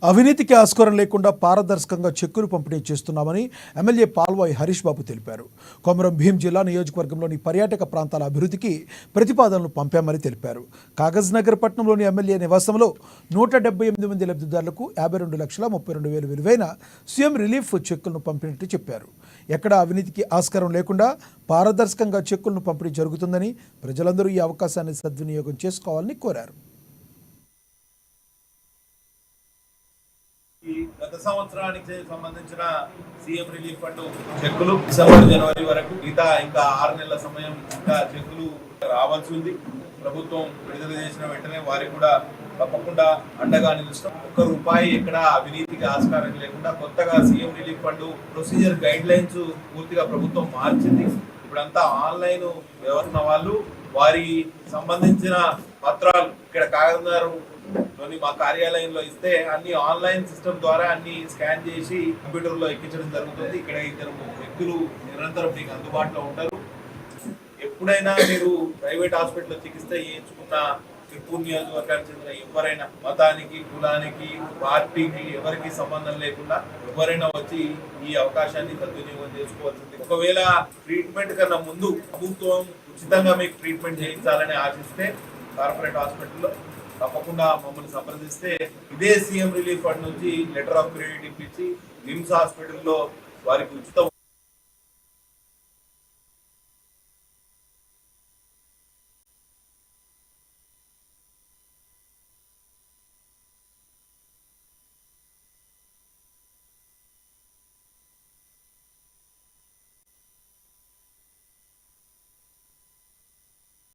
అవినీతికి ఆస్కారం లేకుండా పారదర్శకంగా చెక్కులు పంపిణీ చేస్తున్నామని ఎమ్మెల్యే పాల్వాయి హరీష్ బాబు తెలిపారు. కొమరం భీం జిల్లా నియోజకవర్గంలోని పర్యాటక ప్రాంతాల అభివృద్ధికి ప్రతిపాదనలు పంపామని తెలిపారు. కాగజ్ నగర్ పట్టణంలోని ఎమ్మెల్యే నివాసంలో 178 మంది లబ్ధిదారులకు 52,32,000 విలువైన సీఎం రిలీఫ్ చెక్కులను పంపినట్టు చెప్పారు. ఎక్కడా అవినీతికి ఆస్కారం లేకుండా పారదర్శకంగా చెక్కులను పంపిణీ జరుగుతుందని ప్రజలందరూ ఈ అవకాశాన్ని సద్వినియోగం చేసుకోవాలని కోరారు. గత సంవత్సరానికి సంబంధించిన సీఎం రిలీఫ్ ఫండ్ చెక్కులు డిసెంబర్ జనవరి వరకు ఇంకా 6 నెలల సమయం ఇంకా చెక్కులు రావాల్సి ఉంది. ప్రభుత్వం విడుదల చేసిన వెంటనే వారికి కూడా తప్పకుండా అండగా నిలుస్తాం. ₹1 ఎక్కడ అవినీతికి ఆస్కారం లేకుండా కొత్తగా CM relief fund procedure guide lines పూర్తిగా ప్రభుత్వం మార్చింది. ఇప్పుడంతా ఆన్లైన్ వ్యవస్థ వాళ్ళు వారి సంబంధించిన పత్రాలు ఇక్కడ కాగజనగర్ మా కార్యాలయంలో ఇస్తే అన్ని ఆన్లైన్ సిస్టమ్ ద్వారా అన్ని స్కాన్ చేసి కంప్యూటర్ లో ఎక్కించడం జరుగుతుంది. ఇక్కడ 2 వ్యక్తులు నిరంతరం మీకు అందుబాటులో ఉంటారు. ఎప్పుడైనా మీరు ప్రైవేట్ హాస్పిటల్లో చికిత్స చేయించుకున్న తిరుపూర్ నియోజకవర్గానికి చెందిన ఎవరైనా మతానికి, కులానికి, పార్టీకి ఎవరికి సంబంధం లేకుండా ఎవరైనా వచ్చి ఈ అవకాశాన్ని సద్వినియోగం చేసుకోవాల్సింది. ఒకవేళ ట్రీట్మెంట్ కన్నా ముందు ప్రభుత్వం ఉచితంగా మీకు ట్రీట్మెంట్ చేయించాలని ఆశిస్తే కార్పొరేట్ హాస్పిటల్లో తప్పకుండా మమ్మల్ని సంప్రదిస్తే ఇదే సీఎం రిలీఫ్ ఫండ్ నుంచి లెటర్ ఆఫ్ క్రెడిట్ ఇప్పించి నిమ్స్ హాస్పిటల్లో వారికి ఉచిత